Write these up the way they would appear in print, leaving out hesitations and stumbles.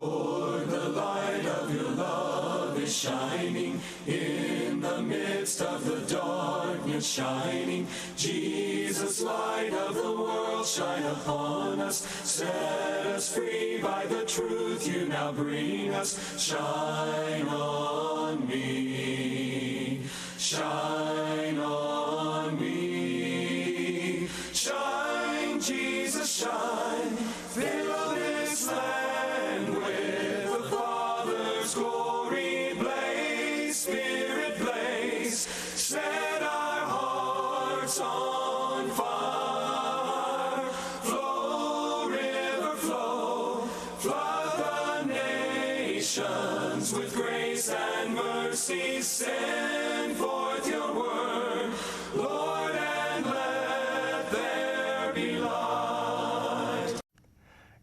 Lord, the light of your love is shining in the midst of the darkness shining. Jesus, light of the world, shine upon us. Set us free by the truth you now bring us. Shine on me. Shine on me. Shine, Jesus, shine. Fill this land with the Father's glory. Blaze, Spirit, blaze. Set our hearts on fire. Flow, river, flow. Flood the nations with grace and mercy. Send forth your word, Lord, and let there be light.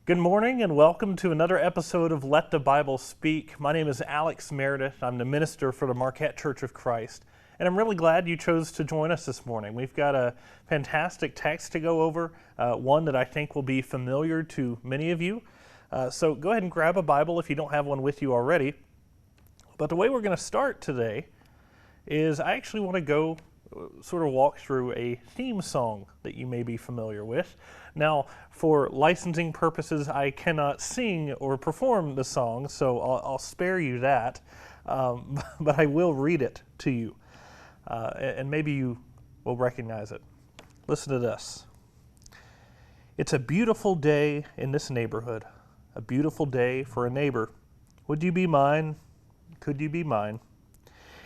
Good morning and welcome to another episode of Let the Bible Speak. My name is Alex Meredith. I'm the minister for the Marquette Church of Christ, and I'm really glad you chose to join us this morning. We've got a fantastic text to go over, one that I think will be familiar to many of you. So go ahead and grab a Bible if you don't have one with you already. But the way we're going to start today is I actually want to go sort of walk through a theme song that you may be familiar with. Now, for licensing purposes, I cannot sing or perform the song, so I'll spare you that, but I will read it to you, and maybe you will recognize it. Listen to this. It's a beautiful day in this neighborhood, a beautiful day for a neighbor. Would you be mine? Could you be mine?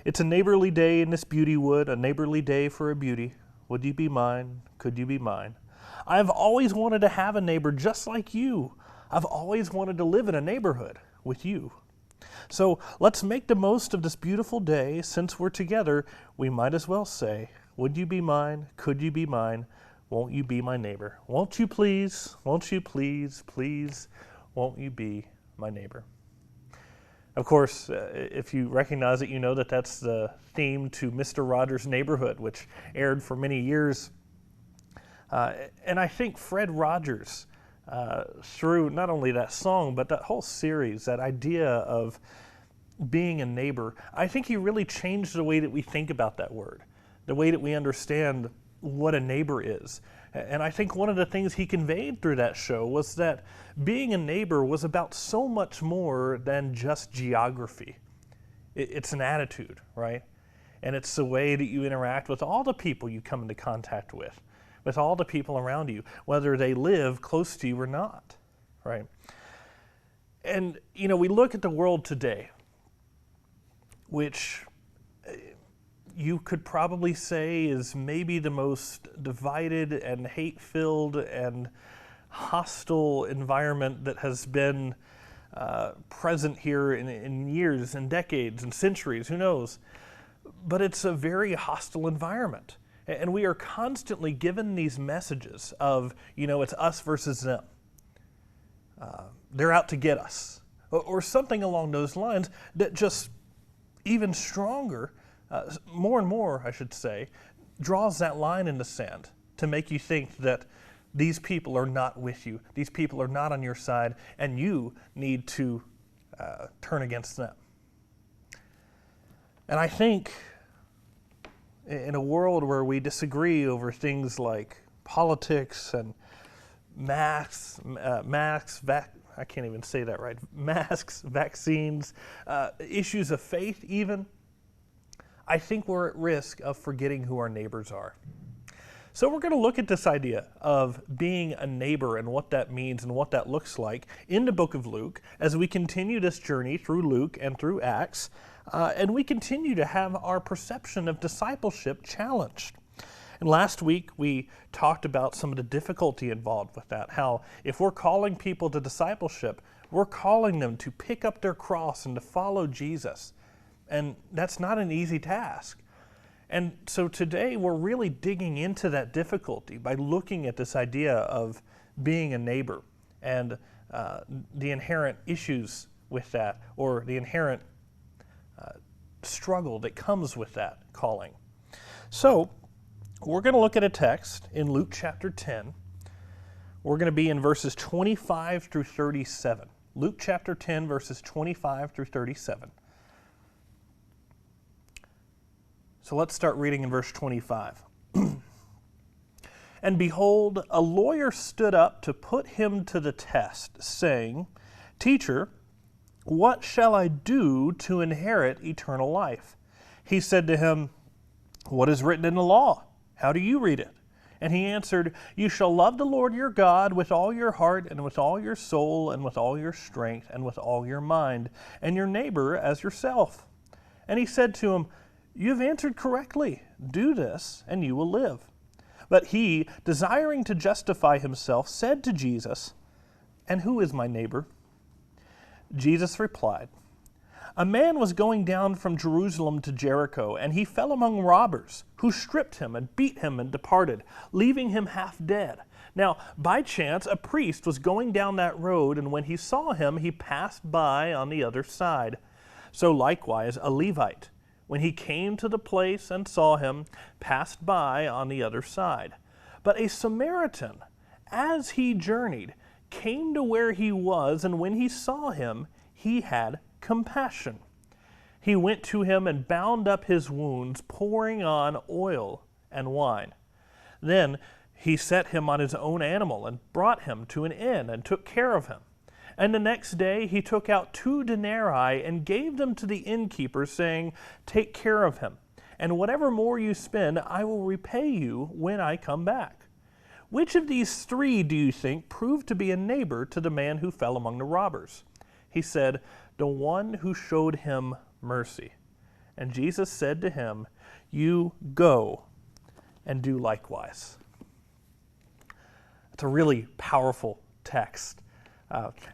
It's a neighborly day in this beauty wood, a neighborly day for a beauty. Would you be mine? Could you be mine? I've always wanted to have a neighbor just like you. I've always wanted to live in a neighborhood with you. So let's make the most of this beautiful day. Since we're together, we might as well say, would you be mine? Could you be mine? Won't you be my neighbor? Won't you please? Won't you please? Please, won't you be my neighbor? Of course, if you recognize it, you know that that's the theme to Mr. Rogers' Neighborhood, which aired for many years. And I think Fred Rogers, through not only that song, but that whole series, that idea of being a neighbor, I think he really changed the way that we think about that word, the way that we understand what a neighbor is. And I think one of the things he conveyed through that show was that being a neighbor was about so much more than just geography. It's an attitude, right? And it's the way that you interact with all the people you come into contact with all the people around you, whether they live close to you or not, right? And, you know, we look at the world today, which you could probably say is maybe the most divided and hate-filled and hostile environment that has been present here in years and decades and centuries, who knows? But it's a very hostile environment. And we are constantly given these messages of, you know, it's us versus them. They're out to get us. Or something along those lines that just even stronger, more and more, I should say, draws that line in the sand to make you think that these people are not with you, these people are not on your side, and you need to turn against them. And I think in a world where we disagree over things like politics and masks, I can't even say that right, masks, vaccines, issues of faith even, I think we're at risk of forgetting who our neighbors are. So we're going to look at this idea of being a neighbor and what that means and what that looks like in the book of Luke as we continue this journey through Luke and through Acts, and we continue to have our perception of discipleship challenged. And last week we talked about some of the difficulty involved with that, how if we're calling people to discipleship, we're calling them to pick up their cross and to follow Jesus. And that's not an easy task. And so today we're really digging into that difficulty by looking at this idea of being a neighbor and the inherent issues with that, or the inherent struggle that comes with that calling. So we're going to look at a text in Luke chapter 10. We're going to be in verses 25 through 37. Luke chapter 10, verses 25 through 37. So let's start reading in verse 25. And behold, a lawyer stood up to put him to the test, saying, Teacher, what shall I do to inherit eternal life? He said to him, What is written in the law? How do you read it? And he answered, You shall love the Lord your God with all your heart and with all your soul and with all your strength and with all your mind, and your neighbor as yourself. And he said to him, You have answered correctly. Do this, and you will live. But he, desiring to justify himself, said to Jesus, And who is my neighbor? Jesus replied, A man was going down from Jerusalem to Jericho, and he fell among robbers, who stripped him and beat him and departed, leaving him half dead. Now, by chance, a priest was going down that road, and when he saw him, he passed by on the other side. So likewise, a Levite, when he came to the place and saw him, passed by on the other side. But a Samaritan, as he journeyed, came to where he was, and when he saw him, he had compassion. He went to him and bound up his wounds, pouring on oil and wine. Then he set him on his own animal and brought him to an inn and took care of him. And the next day he took out 2 denarii and gave them to the innkeeper, saying, Take care of him, and whatever more you spend, I will repay you when I come back. Which of these 3 do you think proved to be a neighbor to the man who fell among the robbers? He said, The one who showed him mercy. And Jesus said to him, You go and do likewise. It's a really powerful text.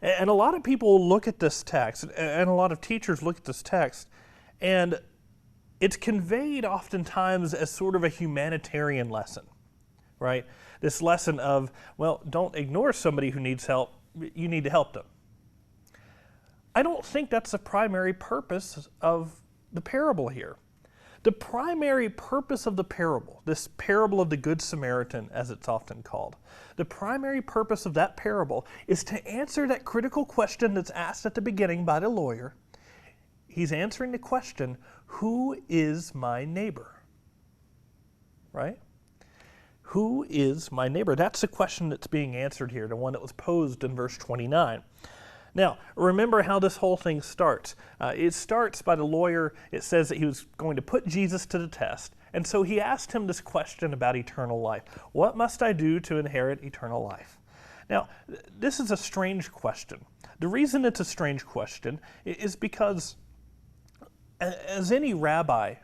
And a lot of people look at this text, and a lot of teachers look at this text, and it's conveyed oftentimes as sort of a humanitarian lesson, right? This lesson of, well, don't ignore somebody who needs help, you need to help them. I don't think that's the primary purpose of the parable here. The primary purpose of the parable, this parable of the Good Samaritan, as it's often called, the primary purpose of that parable is to answer that critical question that's asked at the beginning by the lawyer. He's answering the question, who is my neighbor? Right? Who is my neighbor? That's the question that's being answered here, the one that was posed in verse 29. Now, remember how this whole thing starts. It starts by the lawyer. It says that he was going to put Jesus to the test. And so he asked him this question about eternal life. What must I do to inherit eternal life? Now, this is a strange question. The reason it's a strange question is because, as any rabbi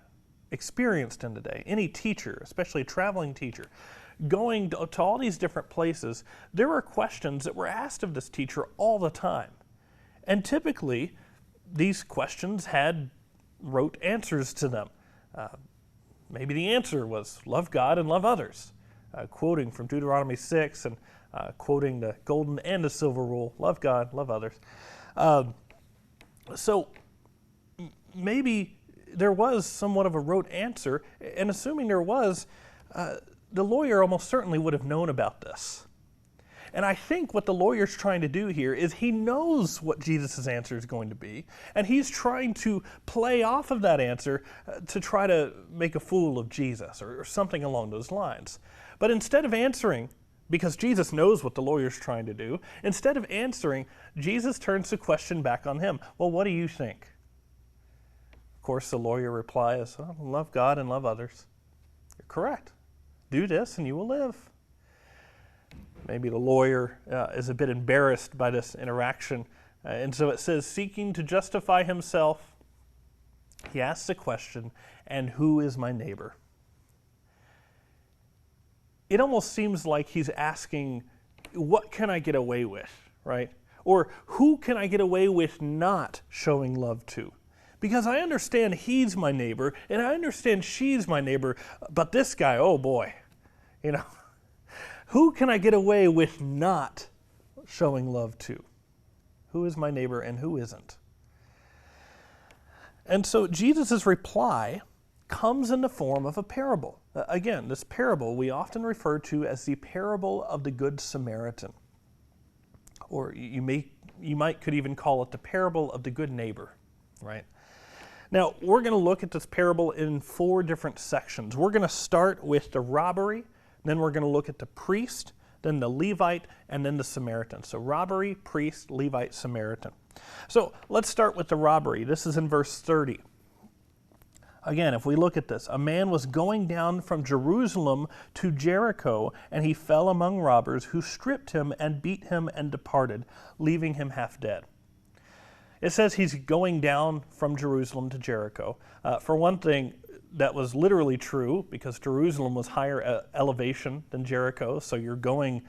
experienced in the day, any teacher, especially a traveling teacher, going to all these different places, there were questions that were asked of this teacher all the time. And typically, these questions had rote answers to them. Maybe the answer was, love God and love others, quoting from Deuteronomy 6 and quoting the golden and the silver rule, love God, love others. So maybe there was somewhat of a rote answer, and assuming there was, the lawyer almost certainly would have known about this. And I think what the lawyer's trying to do here is he knows what Jesus' answer is going to be, and he's trying to play off of that answer to try to make a fool of Jesus or something along those lines. But instead of answering, because Jesus knows what the lawyer's trying to do, instead of answering, Jesus turns the question back on him. Well, what do you think? Of course, the lawyer replies, love God and love others. You're correct. Do this and you will live. Maybe the lawyer is a bit embarrassed by this interaction. And so it says, seeking to justify himself, he asks the question, and who is my neighbor? It almost seems like he's asking, what can I get away with, right? Or who can I get away with not showing love to? Because I understand he's my neighbor, and I understand she's my neighbor, but this guy, oh boy, who can I get away with not showing love to? Who is my neighbor and who isn't? And so Jesus' reply comes in the form of a parable. Again, this parable we often refer to as the parable of the Good Samaritan. or you might could even call it the parable of the good neighbor, right? Now, we're going to look at this parable in 4 different sections. We're going to start with the robbery, then we're going to look at the priest, then the Levite, and then the Samaritan. So robbery, priest, Levite, Samaritan. So let's start with the robbery. This is in verse 30. Again, if we look at this, a man was going down from Jerusalem to Jericho, and he fell among robbers who stripped him and beat him and departed, leaving him half dead. It says he's going down from Jerusalem to Jericho. For one thing, that was literally true because Jerusalem was higher elevation than Jericho, so you're going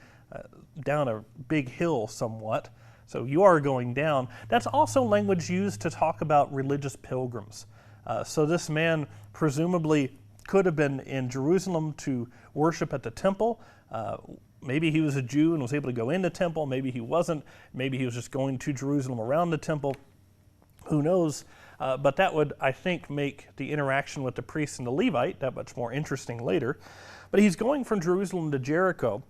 down a big hill somewhat. So you are going down. That's also language used to talk about religious pilgrims. So this man presumably could have been in Jerusalem to worship at the temple. Maybe he was a Jew and was able to go in the temple. Maybe he wasn't. Maybe he was just going to Jerusalem around the temple. Who knows? But that would, I think, make the interaction with the priest and the Levite that much more interesting later. But he's going from Jerusalem to Jericho.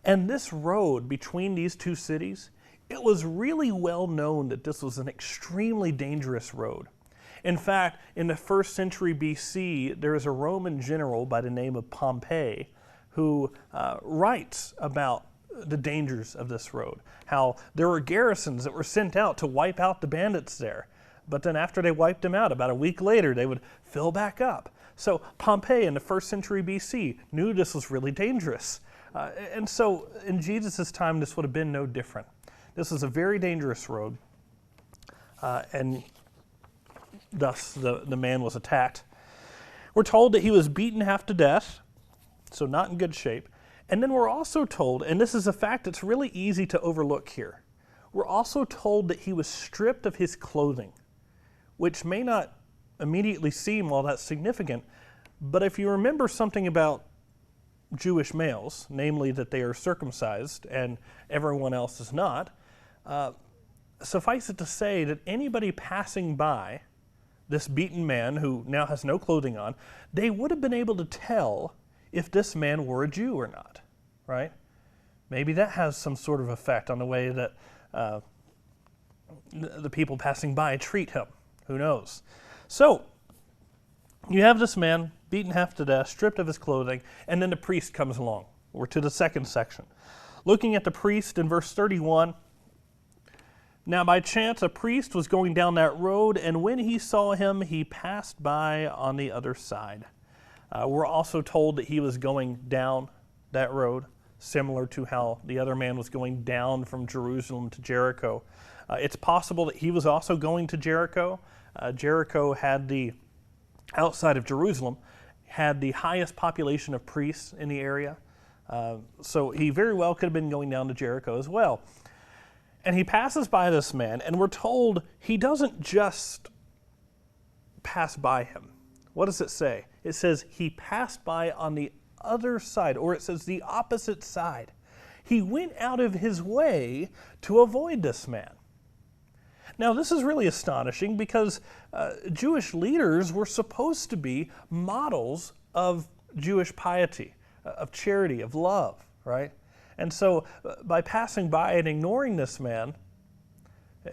And this road between these 2 cities, it was really well known that this was an extremely dangerous road. In fact, in the 1st century BC, there is a Roman general by the name of Pompey who writes about the dangers of this road, how there were garrisons that were sent out to wipe out the bandits there. But then after they wiped them out, about a week later, they would fill back up. So Pompey in the 1st century BC knew this was really dangerous. And so in Jesus' time, this would have been no different. This is a very dangerous road, and thus the man was attacked. We're told that he was beaten half to death, so not in good shape. And then we're also told, and this is a fact that's really easy to overlook here, we're also told that he was stripped of his clothing, which may not immediately seem all that significant, but if you remember something about Jewish males, namely that they are circumcised and everyone else is not, suffice it to say that anybody passing by this beaten man who now has no clothing on, they would have been able to tell if this man were a Jew or not, right? Maybe that has some sort of effect on the way that the people passing by treat him. Who knows? So, you have this man beaten half to death, stripped of his clothing, and then the priest comes along. We're to the second section. Looking at the priest in verse 31, now by chance a priest was going down that road, and when he saw him, he passed by on the other side. We're also told that he was going down that road, similar to how the other man was going down from Jerusalem to Jericho. It's possible that he was also going to Jericho. Jericho had outside of Jerusalem, had the highest population of priests in the area. So he very well could have been going down to Jericho as well. And he passes by this man, and we're told he doesn't just pass by him. What does it say? It says he passed by on the other side, or it says the opposite side. He went out of his way to avoid this man. Now, this is really astonishing because Jewish leaders were supposed to be models of Jewish piety, of charity, of love, right? And so by passing by and ignoring this man,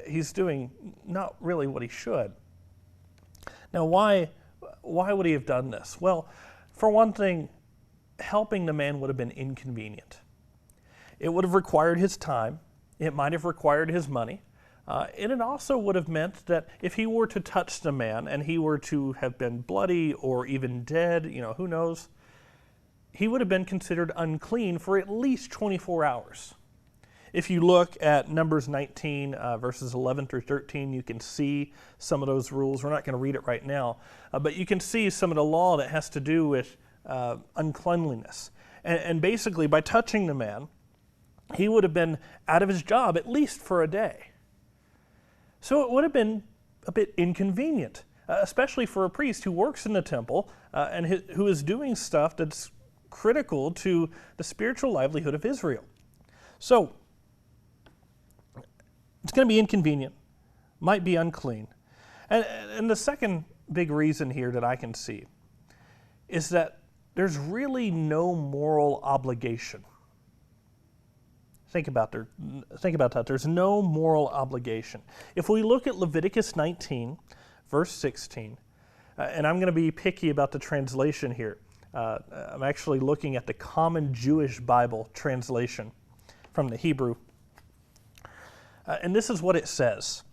he's doing not really what he should. Now, why would he have done this? Well, for one thing, helping the man would have been inconvenient. It would have required his time. It might have required his money. And it also would have meant that if he were to touch the man and he were to have been bloody or even dead, who knows, he would have been considered unclean for at least 24 hours. If you look at Numbers 19, verses 11 through 13, you can see some of those rules. We're not going to read it right now, but you can see some of the law that has to do with uncleanliness. And basically, by touching the man, he would have been out of his job at least for a day. So it would have been a bit inconvenient, especially for a priest who works in the temple and who is doing stuff that's critical to the spiritual livelihood of Israel. So it's going to be inconvenient, might be unclean. And the second big reason here that I can see is that there's really no moral obligation. Think about that. There's no moral obligation. If we look at Leviticus 19, verse 16, and I'm going to be picky about the translation here. I'm actually looking at the Common Jewish Bible translation from the Hebrew. And this is what it says.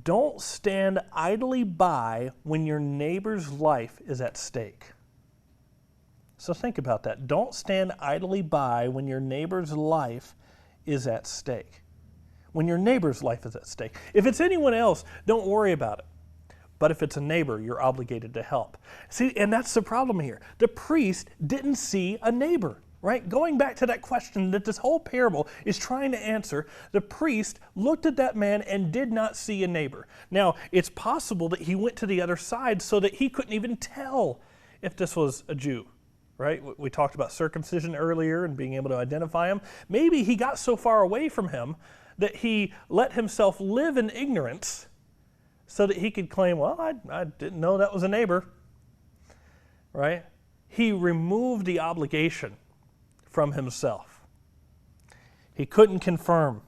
Don't stand idly by when your neighbor's life is at stake. So think about that. Don't stand idly by when your neighbor's life is at stake. When your neighbor's life is at stake. If it's anyone else, don't worry about it. But if it's a neighbor, you're obligated to help. See, and that's the problem here. The priest didn't see a neighbor, right? Going back to that question that this whole parable is trying to answer, the priest looked at that man and did not see a neighbor. Now, it's possible that he went to the other side so that he couldn't even tell if this was a Jew. Right? We talked about circumcision earlier and being able to identify him. Maybe he got so far away from him that he let himself live in ignorance so that he could claim, well, I didn't know that was a neighbor. Right? He removed the obligation from himself. He couldn't confirm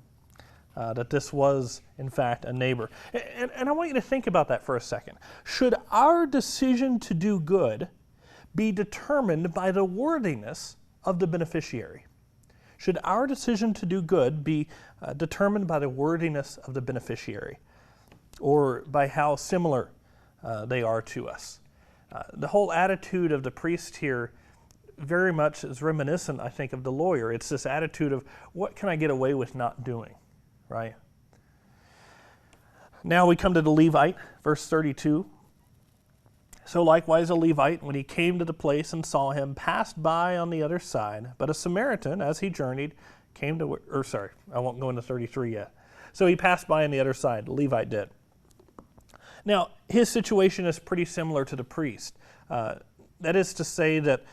that this was, in fact, a neighbor. And I want you to think about that for a second. Should our decision to do good be determined by the worthiness of the beneficiary? Should our decision to do good be determined by the worthiness of the beneficiary, or by how similar they are to us? The whole attitude of the priest here very much is reminiscent, I think, of the lawyer. It's this attitude of, what can I get away with not doing, right? Now we come to the Levite, verse 32. So likewise a Levite, when he came to the place and saw him, passed by on the other side. But a Samaritan, as he journeyed, came to, I won't go into 33 yet. So he passed by on the other side, the Levite did. Now, his situation is pretty similar to the priest. That is to say that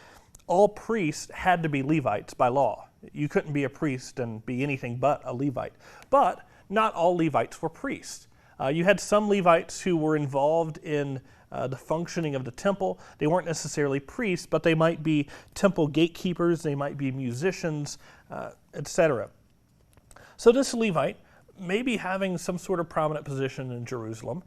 all priests had to be Levites by law. You couldn't be a priest and be anything but a Levite. But not all Levites were priests. You had some Levites who were involved in the functioning of the temple. They weren't necessarily priests, but they might be temple gatekeepers, they might be musicians, etc. So this Levite, maybe having some sort of prominent position in Jerusalem,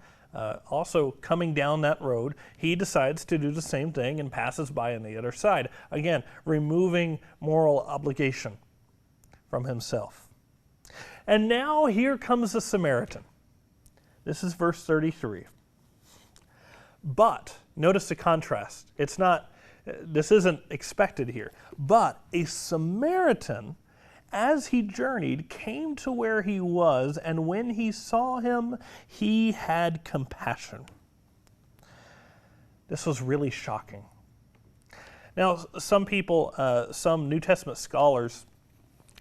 also coming down that road, he decides to do the same thing and passes by on the other side. Again, removing moral obligation from himself. And now here comes the Samaritan. This is verse 33. But, notice the contrast. This isn't expected here. But a Samaritan, as he journeyed, came to where he was, and when he saw him, he had compassion. This was really shocking. Now, some people, some New Testament scholars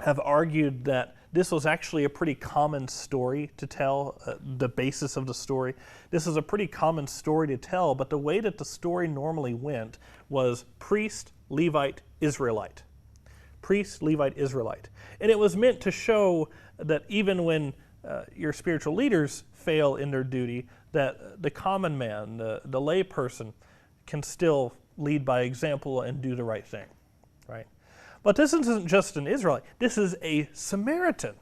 have argued that this was actually a pretty common story to tell, the basis of the story. This is a pretty common story to tell, but the way that the story normally went was priest, Levite, Israelite. Priest, Levite, Israelite. And it was meant to show that even when your spiritual leaders fail in their duty, that the common man, the lay person, can still lead by example and do the right thing, right? But this isn't just an Israelite. This is a Samaritan.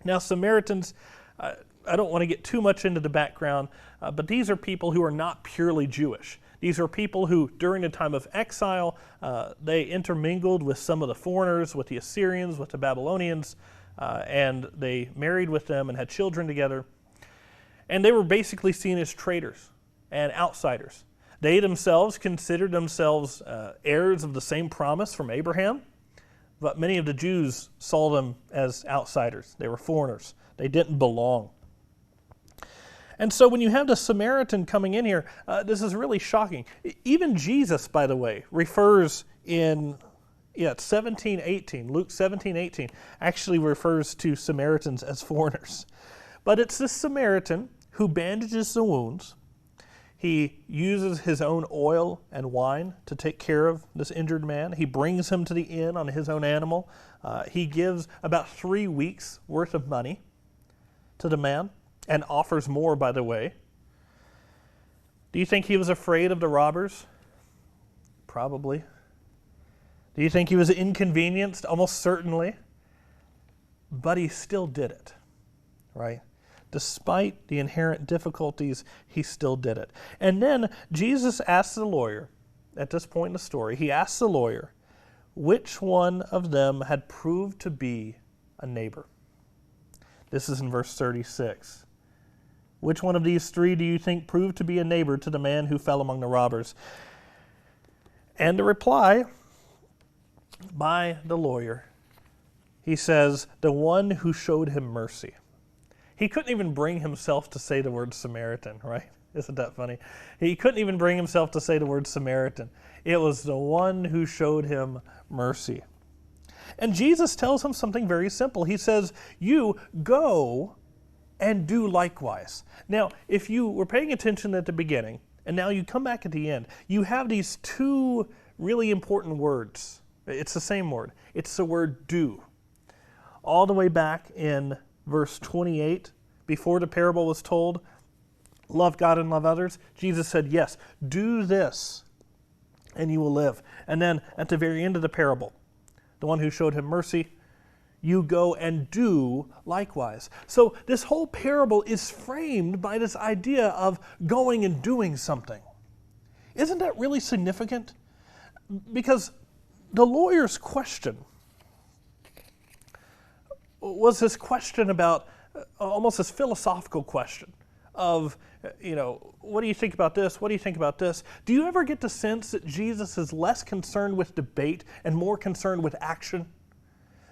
Now, Samaritans, I don't want to get too much into the background, but these are people who are not purely Jewish. These are people who, during the time of exile, they intermingled with some of the foreigners, with the Assyrians, with the Babylonians, and they married with them and had children together. And they were basically seen as traitors and outsiders. They themselves considered themselves heirs of the same promise from Abraham, but many of the Jews saw them as outsiders. They were foreigners. They didn't belong. And so when you have the Samaritan coming in here, this is really shocking. Even Jesus, by the way, refers in 17:18, Luke 17:18, actually refers to Samaritans as foreigners. But it's this Samaritan who bandages the wounds. He uses his own oil and wine to take care of this injured man. He brings him to the inn on his own animal. He gives about 3 weeks' worth of money to the man and offers more, by the way. Do you think he was afraid of the robbers? Probably. Do you think he was inconvenienced? Almost certainly. but he still did it, right? Despite the inherent difficulties, he still did it. And then Jesus asked the lawyer, at this point in the story, he asked the lawyer, which one of them had proved to be a neighbor? This is in verse 36. Which one of these three do you think proved to be a neighbor to the man who fell among the robbers? And the reply by the lawyer, he says, the one who showed him mercy. He couldn't even bring himself to say the word Samaritan, right? Isn't that funny? He couldn't even bring himself to say the word Samaritan. It was the one who showed him mercy. And Jesus tells him something very simple. He says, you go and do likewise. Now, if you were paying attention at the beginning, and now you come back at the end, you have these two really important words. It's the same word. It's the word do. All the way back in verse 28, before the parable was told, love God and love others, Jesus said, yes, do this and you will live. And then at the very end of the parable, the one who showed him mercy, you go and do likewise. So this whole parable is framed by this idea of going and doing something. Isn't that really significant? Because the lawyer's question was this question about almost this philosophical question of, what do you think about this? What do you think about this? Do you ever get the sense that Jesus is less concerned with debate and more concerned with action?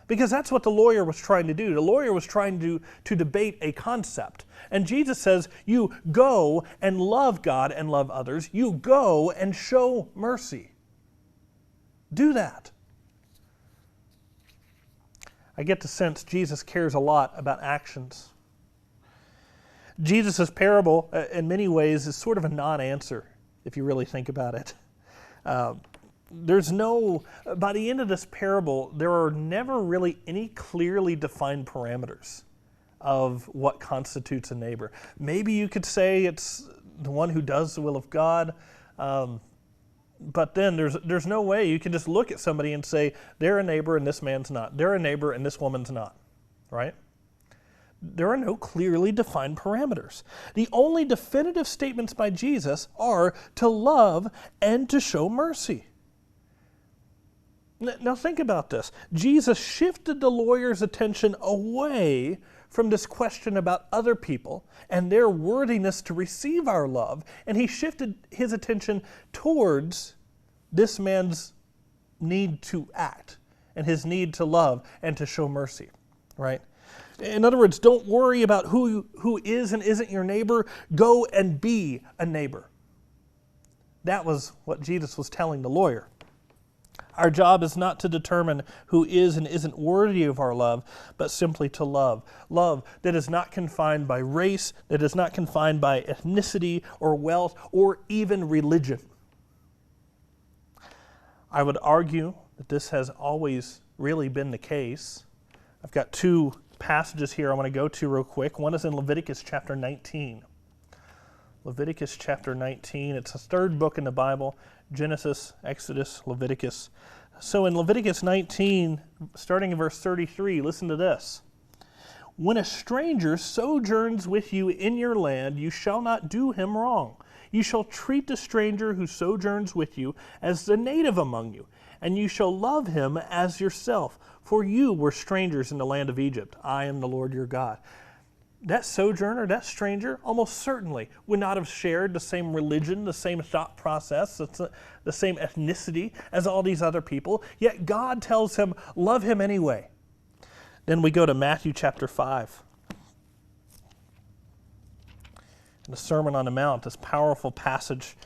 Because that's what the lawyer was trying to do. The lawyer was trying to debate a concept. And Jesus says, you go and love God and love others. You go and show mercy. Do that. I get the sense Jesus cares a lot about actions. Jesus' parable, in many ways, is sort of a non-answer, if you really think about it. By the end of this parable, there are never really any clearly defined parameters of what constitutes a neighbor. Maybe you could say it's the one who does the will of God, but then there's no way you can just look at somebody and say, they're a neighbor and this man's not. They're a neighbor and this woman's not, right? There are no clearly defined parameters. The only definitive statements by Jesus are to love and to show mercy. Now think about this. Jesus shifted the lawyer's attention away from this question about other people and their worthiness to receive our love, and he shifted his attention towards this man's need to act and his need to love and to show mercy, right? In other words, don't worry about who is and isn't your neighbor. Go and be a neighbor. That was what Jesus was telling the lawyer. Our job is not to determine who is and isn't worthy of our love, but simply to love. Love that is not confined by race, that is not confined by ethnicity or wealth or even religion. I would argue that this has always really been the case. I've got two passages here I want to go to real quick. One is in Leviticus chapter 19. Leviticus chapter 19. It's the third book in the Bible. Genesis, Exodus, Leviticus. So in Leviticus 19, starting in verse 33, listen to this. When a stranger sojourns with you in your land, you shall not do him wrong. You shall treat the stranger who sojourns with you as the native among you, and you shall love him as yourself. For you were strangers in the land of Egypt. I am the Lord your God. That sojourner, that stranger, almost certainly would not have shared the same religion, the same thought process, the same ethnicity as all these other people. Yet God tells him, love him anyway. Then we go to Matthew chapter 5. In the Sermon on the Mount, this powerful passage,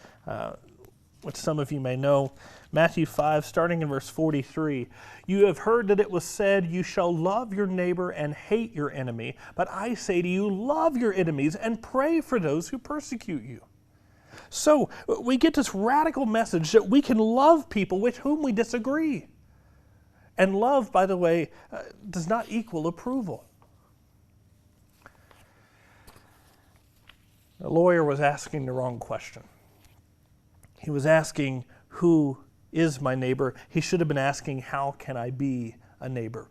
which some of you may know. Matthew 5, starting in verse 43. You have heard that it was said, you shall love your neighbor and hate your enemy. But I say to you, love your enemies and pray for those who persecute you. So we get this radical message that we can love people with whom we disagree. And love, by the way, does not equal approval. The lawyer was asking the wrong question. He was asking, who is my neighbor? He should have been asking, how can I be a neighbor?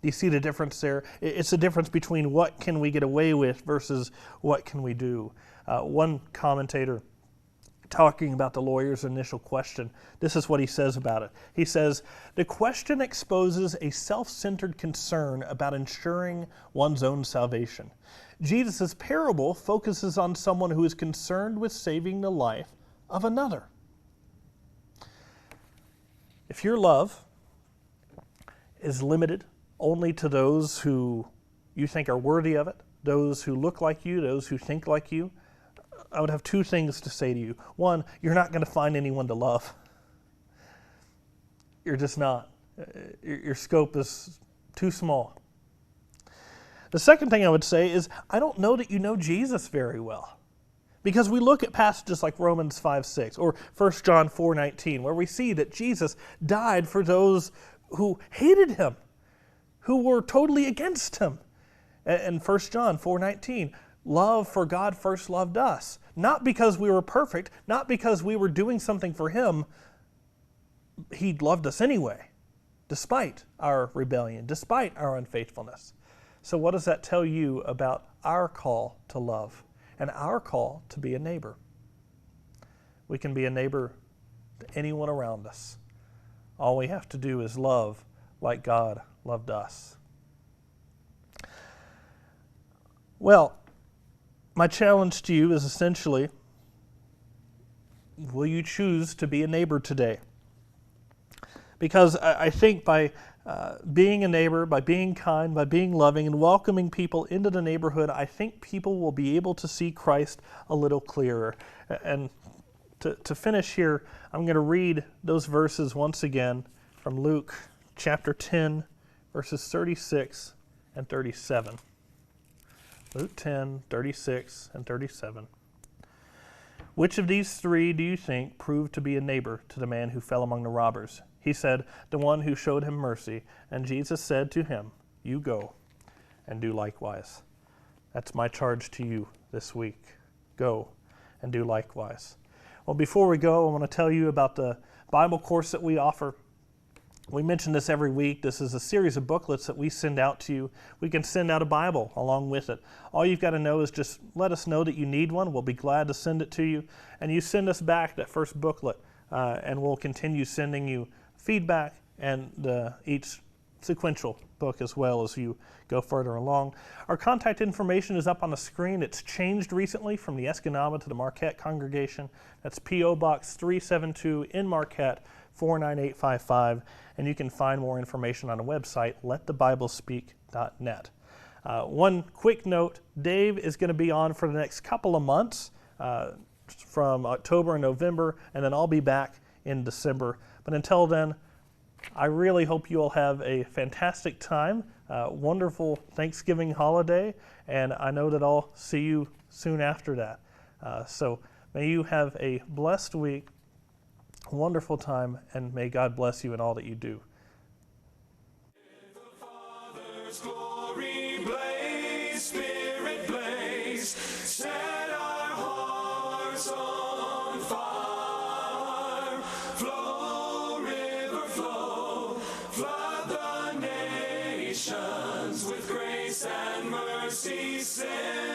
Do you see the difference there? It's the difference between what can we get away with versus what can we do. One commentator talking about the lawyer's initial question, this is what he says about it. He says, the question exposes a self-centered concern about ensuring one's own salvation. Jesus' parable focuses on someone who is concerned with saving the life of another. If your love is limited only to those who you think are worthy of it, those who look like you, those who think like you, I would have two things to say to you. One, you're not going to find anyone to love. You're just not. Your scope is too small. The second thing I would say is, I don't know that you know Jesus very well. Because we look at passages like Romans 5:6 or 1 John 4:19, where we see that Jesus died for those who hated him, who were totally against him. And 1 John 4:19, love for God first loved us. Not because we were perfect, not because we were doing something for him. He loved us anyway, despite our rebellion, despite our unfaithfulness. So what does that tell you about our call to love and our call to be a neighbor? We can be a neighbor to anyone around us. All we have to do is love like God loved us. Well, my challenge to you is essentially, will you choose to be a neighbor today? Because I think by being a neighbor, by being kind, by being loving and welcoming people into the neighborhood, I think people will be able to see Christ a little clearer. And to finish here, I'm going to read those verses once again from Luke chapter 10, verses 36 and 37. Luke 10, 36 and 37. Which of these three do you think proved to be a neighbor to the man who fell among the robbers? He said, the one who showed him mercy. And Jesus said to him, you go and do likewise. That's my charge to you this week. Go and do likewise. Well, before we go, I want to tell you about the Bible course that we offer. We mention this every week. This is a series of booklets that we send out to you. We can send out a Bible along with it. All you've got to know is just let us know that you need one. We'll be glad to send it to you. And you send us back that first booklet, and we'll continue sending you feedback and each sequential book as well as you go further along. Our contact information is up on the screen. It's changed recently from the Escanaba to the Marquette congregation. That's P.O. Box 372 in Marquette, 49855, and you can find more information on the website, letthebiblespeak.net. One quick note, Dave is going to be on for the next couple of months, from October and November, and then I'll be back in December. But until then, I really hope you all have a fantastic time, wonderful Thanksgiving holiday, and I know that I'll see you soon after that. So may you have a blessed week, wonderful time, and may God bless you in all that you do. The Father's glory blaze, Spirit blaze, set our hearts on fire. Flow, river, flow, flood the nations with grace and mercy. Send